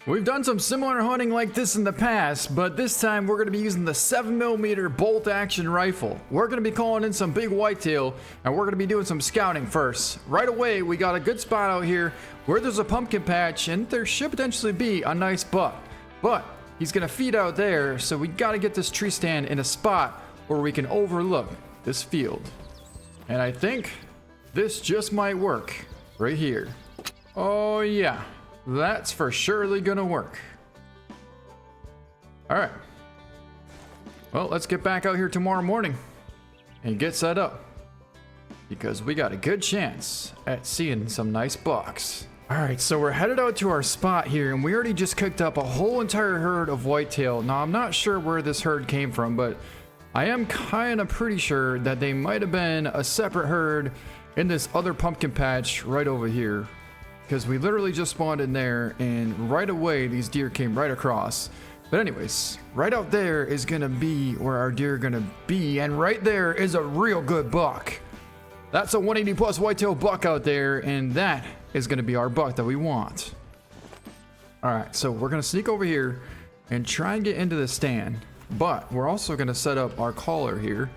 We've done some similar hunting like this in the past, but this time we're going to be using the 7mm bolt action rifle. We're going to be calling in some big whitetail, and we're going to be doing some scouting first. Right away, we got a good spot out here where there's a pumpkin patch, and there should potentially be a nice buck. But he's going to feed out there, so we got to get this tree stand in a spot where we can overlook this field. And I think this just might work right here. Oh yeah. That's for surely gonna work. Alright. Well, let's get back out here tomorrow morning and get set up, because we got a good chance at seeing some nice bucks. Alright, so we're headed out to our spot here, and we already just cooked up a whole entire herd of whitetail. Now, I'm not sure where this herd came from, but I am kind of pretty sure that they might have been a separate herd in this other pumpkin patch right over here. Because we literally just spawned in there, and right away these deer came right across. But anyways, right out there is gonna be where our deer are gonna be, and right there is a real good buck. That's a 180 plus whitetail buck out there, and that is gonna be our buck that we want. Alright, so we're gonna sneak over here and try and get into the stand, but we're also gonna set up our caller here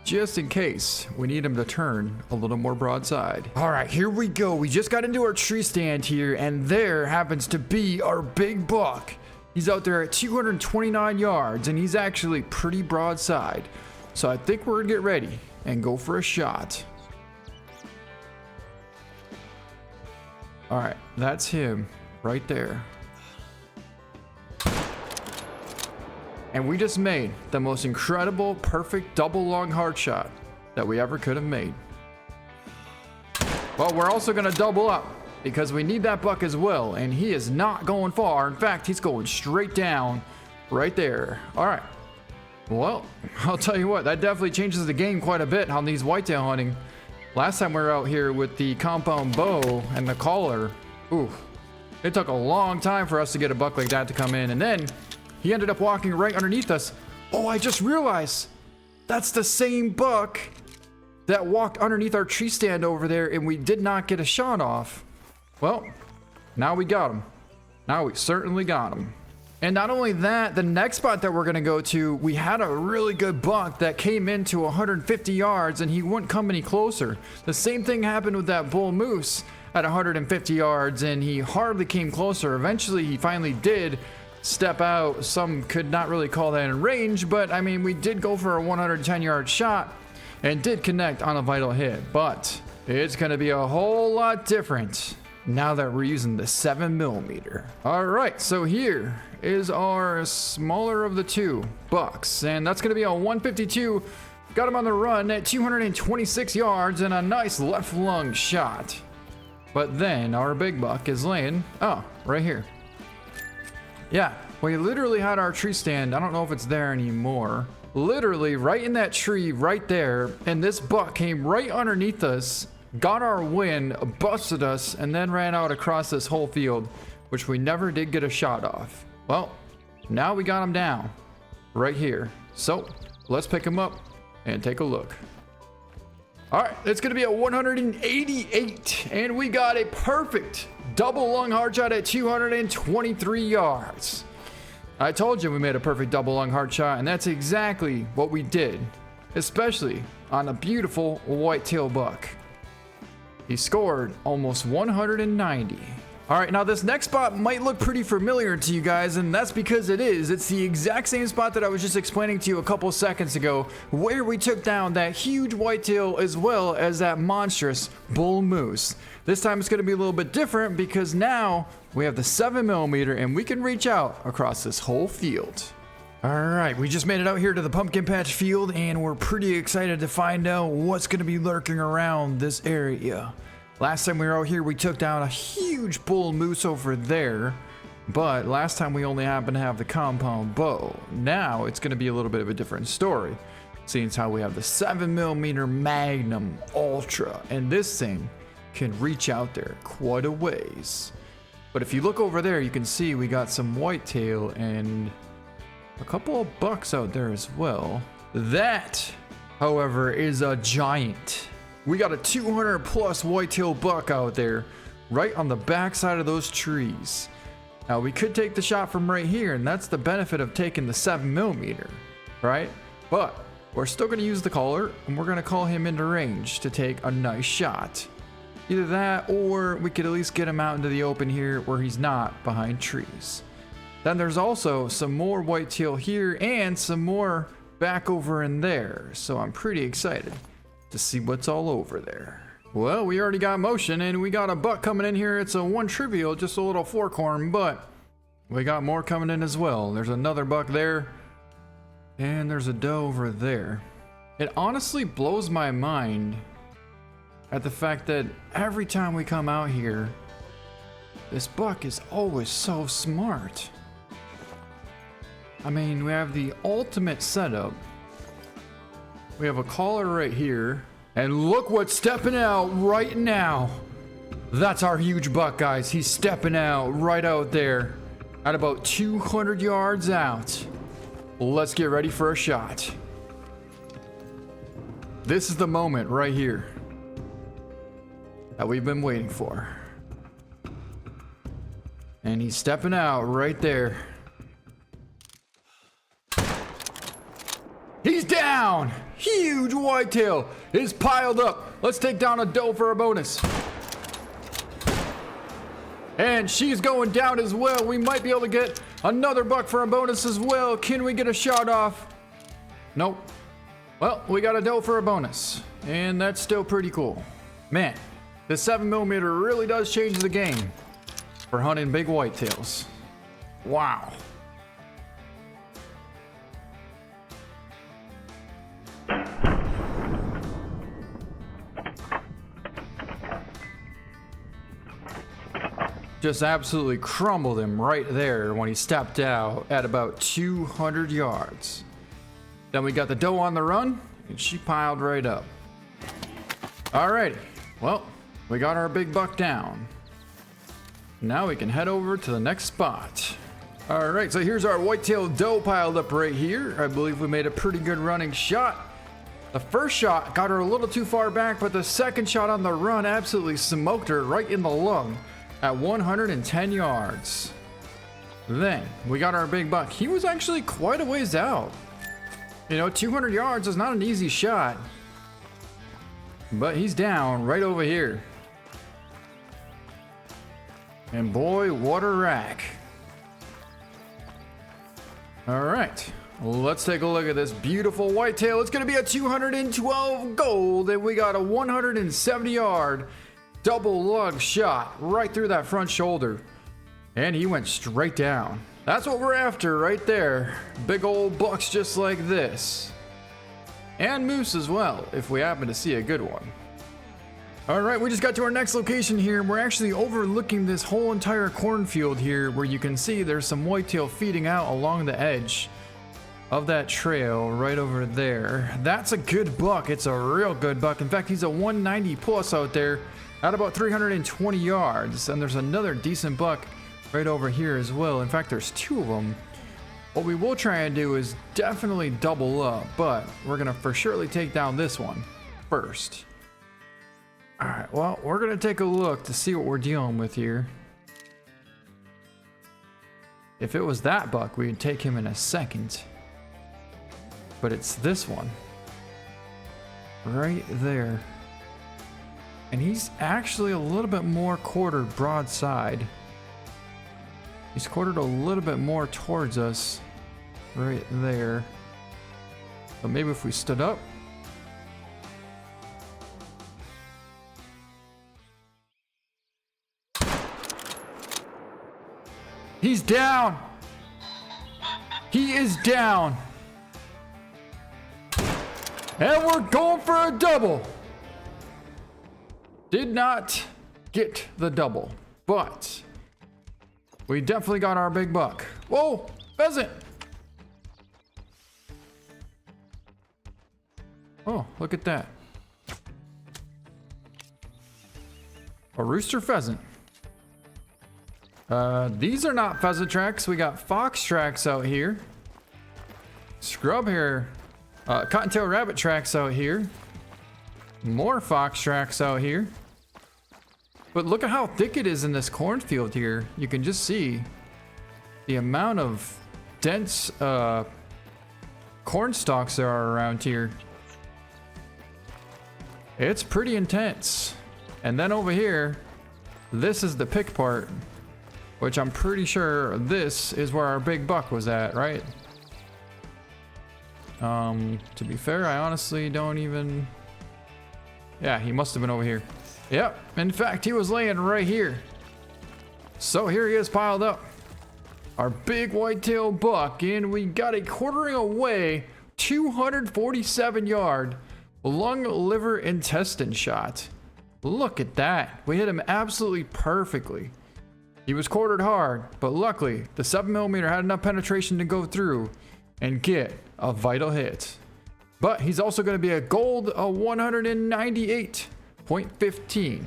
just in case we need him to turn a little more broadside. All right, here we go. We just got into our tree stand here, and there happens to be our big buck. He's out there at 229 yards, and he's actually pretty broadside. So I think we're gonna get ready and go for a shot. All right, that's him right there. And we just made the most incredible, perfect double long hard shot that we ever could have made. Well, we're also gonna double up because we need that buck as well, and he is not going far. In fact, he's going straight down right there. All right. Well, I'll tell you what, that definitely changes the game quite a bit on these whitetail hunting. Last time we were out here with the compound bow and the collar, ooh, it took a long time for us to get a buck like that to come in, and then he ended up walking right underneath us. Oh, I just realized that's the same buck that walked underneath our tree stand over there, and we did not get a shot off. Well, now we got him. Now we certainly got him. And not only that, the next spot that we're gonna go to, we had a really good buck that came into 150 yards, and he wouldn't come any closer. The same thing happened with that bull moose at 150 yards, and he hardly came closer. Eventually, he finally did step out. Some could not really call that in range, but I mean, we did go for a 110-yard shot and did connect on a vital hit, but it's gonna be a whole lot different now that we're using the 7mm. All right, so here is our smaller of the two bucks, and that's gonna be a 152. Got him on the run at 226 yards and a nice left lung shot. But then our big buck is laying, oh, right here. Yeah, we literally had our tree stand. I don't know if it's there anymore. Literally right in that tree right there, and this buck came right underneath us, got our wind, busted us, and then ran out across this whole field, which we never did get a shot off. Well, now we got him down right here. So let's pick him up and take a look. All right, it's gonna be a 188, and we got a perfect double lung hard shot at 223 yards. I told you we made a perfect double lung hard shot, and that's exactly what we did, especially on a beautiful whitetail buck. He scored almost 190. All right, now this next spot might look pretty familiar to you guys, and that's because it is. It's the exact same spot that I was just explaining to you a couple seconds ago, where we took down that huge whitetail as well as that monstrous bull moose. This time it's gonna be a little bit different because now we have the 7mm and we can reach out across this whole field. All right, we just made it out here to the pumpkin patch field, and we're pretty excited to find out what's gonna be lurking around this area. Last time we were out here, we took down a huge bull moose over there, but last time we only happened to have the compound bow. Now it's gonna be a little bit of a different story, seeing as how we have the 7mm Magnum Ultra, and this thing can reach out there quite a ways. But if you look over there, you can see we got some whitetail and a couple of bucks out there as well. That, however, is a giant. We got a 200 plus whitetail buck out there right on the back side of those trees. Now we could take the shot from right here, and that's the benefit of taking the 7mm, right? But we're still going to use the caller, and we're going to call him into range to take a nice shot. Either that, or we could at least get him out into the open here where he's not behind trees. Then there's also some more whitetail here and some more back over in there. So I'm pretty excited to see what's all over there. Well, we already got motion and we got a buck coming in here. It's a one trivial, just a little forkhorn, but we got more coming in as well. There's another buck there and there's a doe over there. It honestly blows my mind at the fact that every time we come out here, this buck is always so smart. I mean, we have the ultimate setup. We have a caller right here. And look what's stepping out right now. That's our huge buck, guys. He's stepping out right out there at about 200 yards out. Let's get ready for a shot. This is the moment right here that we've been waiting for. And he's stepping out right there. He's down! Huge whitetail is piled up. Let's take down a doe for a bonus. And she's going down as well. We might be able to get another buck for a bonus as well. Can we get a shot off? Nope. Well, we got a doe for a bonus. And that's still pretty cool. Man, the 7mm really does change the game for hunting big whitetails. Wow. Just absolutely crumbled him right there when he stepped out at about 200 yards. Then we got the doe on the run, and she piled right up. Alrighty, well, we got our big buck down. Now we can head over to the next spot. Alright, so here's our whitetail doe piled up right here. I believe we made a pretty good running shot. The first shot got her a little too far back, but the second shot on the run absolutely smoked her right in the lung at 110 yards. Then we got our big buck. He was actually quite a ways out. You know, 200 yards is not an easy shot, but he's down right over here. And boy, what a rack. All right, let's take a look at this beautiful whitetail. It's gonna be a 212 gold, and we got a 170 yard double lug shot right through that front shoulder. And he went straight down. That's what we're after right there. Big old bucks just like this. And moose as well, if we happen to see a good one. All right, we just got to our next location here. We're actually overlooking this whole entire cornfield here, where you can see there's some whitetail feeding out along the edge of that trail right over there. That's a good buck. It's a real good buck. In fact, he's a 190 plus out there at about 320 yards. And there's another decent buck right over here as well. In fact, there's two of them. What we will try and do is definitely double up, but we're gonna for surely take down this one first. All right, well, we're gonna take a look to see what we're dealing with here. If it was that buck, we'd take him in a second. But it's this one right there. And he's actually a little bit more quartered broadside. He's quartered a little bit more towards us right there. But maybe if we stood up. He's down. He is down. And we're going for a double. Did not get the double, but we definitely got our big buck. Whoa, pheasant. Oh, look at that. A rooster pheasant. These are not pheasant tracks. We got fox tracks out here. Scrub hair, cottontail rabbit tracks out here. More fox tracks out here. But look at how thick it is in this cornfield here. You can just see the amount of dense corn stalks there are around here. It's pretty intense. And then over here, this is the pick part, which I'm pretty sure this is where our big buck was at, right? To be fair, I honestly don't even... Yeah, he must have been over here. Yep, in fact, he was laying right here. So here he is piled up. Our big whitetail buck, and we got a quartering away, 247 yard lung, liver, intestine shot. Look at that. We hit him absolutely perfectly. He was quartered hard, but luckily the 7mm had enough penetration to go through and get a vital hit. But he's also going to be a gold 198.15.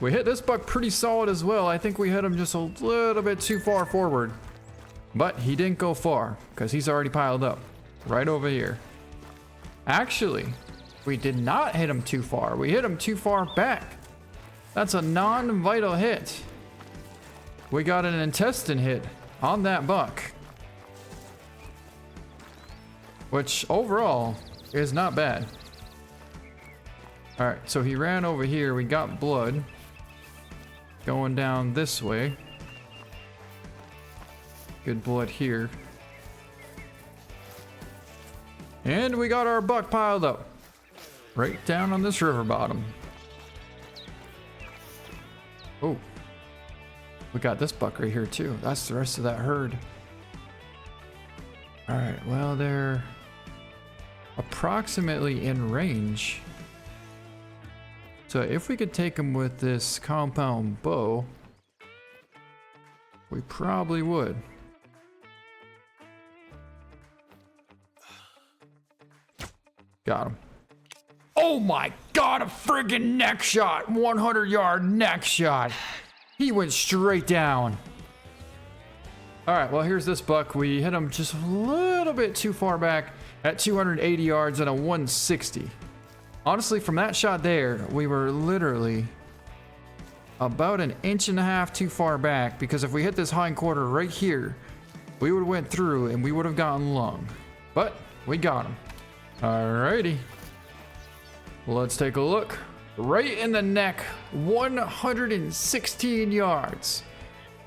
We hit this buck pretty solid as well. I think we hit him just a little bit too far forward, but he didn't go far because he's already piled up right over here. Actually, we did not hit him too far. We hit him too far back. That's a non-vital hit. We got an intestine hit on that buck, which overall is not bad. All right, so he ran over here. We got blood going down this way. Good blood here. And we got our buck piled up right down on this river bottom. Oh, we got this buck right here too. That's the rest of that herd. All right, well, they're approximately in range. So if we could take them with this compound bow, we probably would. Got him. Oh my God, a friggin' neck shot. 100 yard neck shot. He went straight down. All right, well, here's this buck. We hit him just a little bit too far back at 280 yards and a 160. Honestly, from that shot there, we were literally about an inch and a half too far back, because if we hit this hind quarter right here, we would have went through and we would have gotten lung. But we got him. Alrighty. Let's take a look. Right in the neck, 116 yards.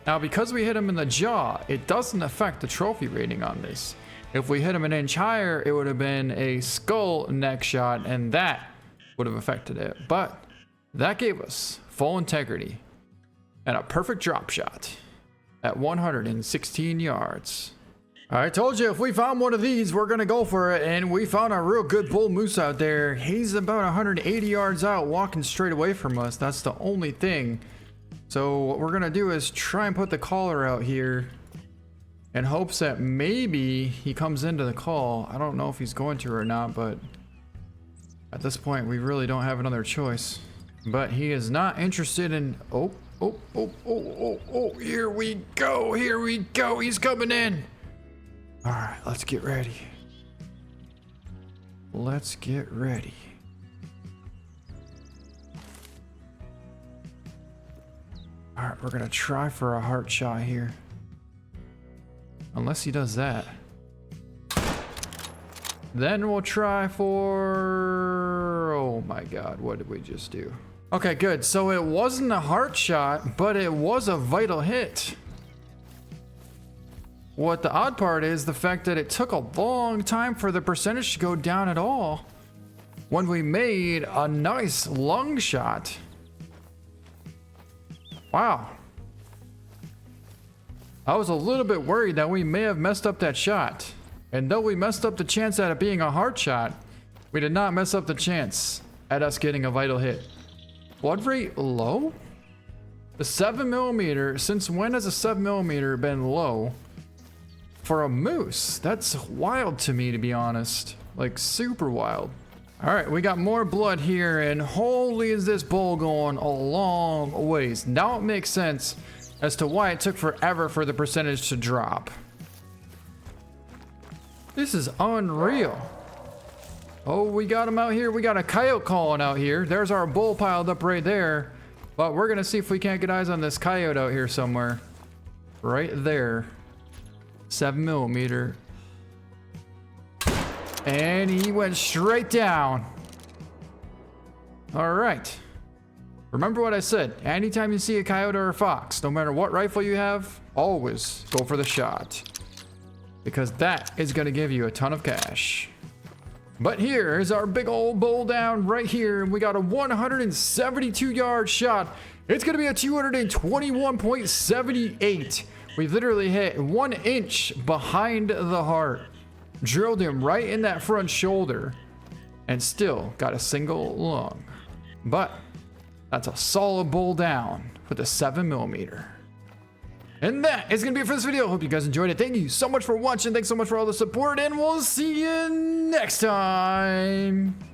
Now, because we hit him in the jaw, it doesn't affect the trophy rating on this. If we hit him an inch higher, it would have been a skull neck shot, and that would have affected it. But that gave us full integrity and a perfect drop shot at 116 yards. I told you if we found one of these, we're gonna go for it, and we found a real good bull moose out there. He's about 180 yards out, walking straight away from us. That's the only thing. So what we're gonna do is try and put the caller out here in hopes that maybe he comes into the call. I don't know if he's going to or not, but at this point we really don't have another choice. But he is not interested in... Oh, here we go, he's coming in. All right, let's get ready. Let's get ready. All right, we're gonna try for a heart shot here. Unless he does that. Then we'll try for... Oh my God, what did we just do? Okay, good. So it wasn't a heart shot, but it was a vital hit. What the odd part is the fact that it took a long time for the percentage to go down at all when we made a nice lung shot. Wow. I was a little bit worried that we may have messed up that shot. And though we messed up the chance at it being a heart shot, we did not mess up the chance at us getting a vital hit. Blood rate low? The 7mm, since when has a 7mm been low for a moose? That's wild to me, to be honest. Like, super wild. All right, we got more blood here, and holy is this bull going a long ways. Now it makes sense as to why it took forever for the percentage to drop. This is unreal. Oh, we got him out here. We got a coyote calling out here. There's our bull piled up right there. But we're gonna see if we can't get eyes on this coyote out here somewhere. Right there. 7mm. And he went straight down. All right. Remember what I said. Anytime you see a coyote or a fox, no matter what rifle you have, always go for the shot. Because that is going to give you a ton of cash. But here is our big old bull down right here. And we got a 172-yard shot. It's going to be a 221.78. We literally hit 1 inch behind the heart. Drilled him right in that front shoulder. And still got a single lung. But that's a solid bull down with a 7mm. And that is going to be it for this video. Hope you guys enjoyed it. Thank you so much for watching. Thanks so much for all the support. And we'll see you next time.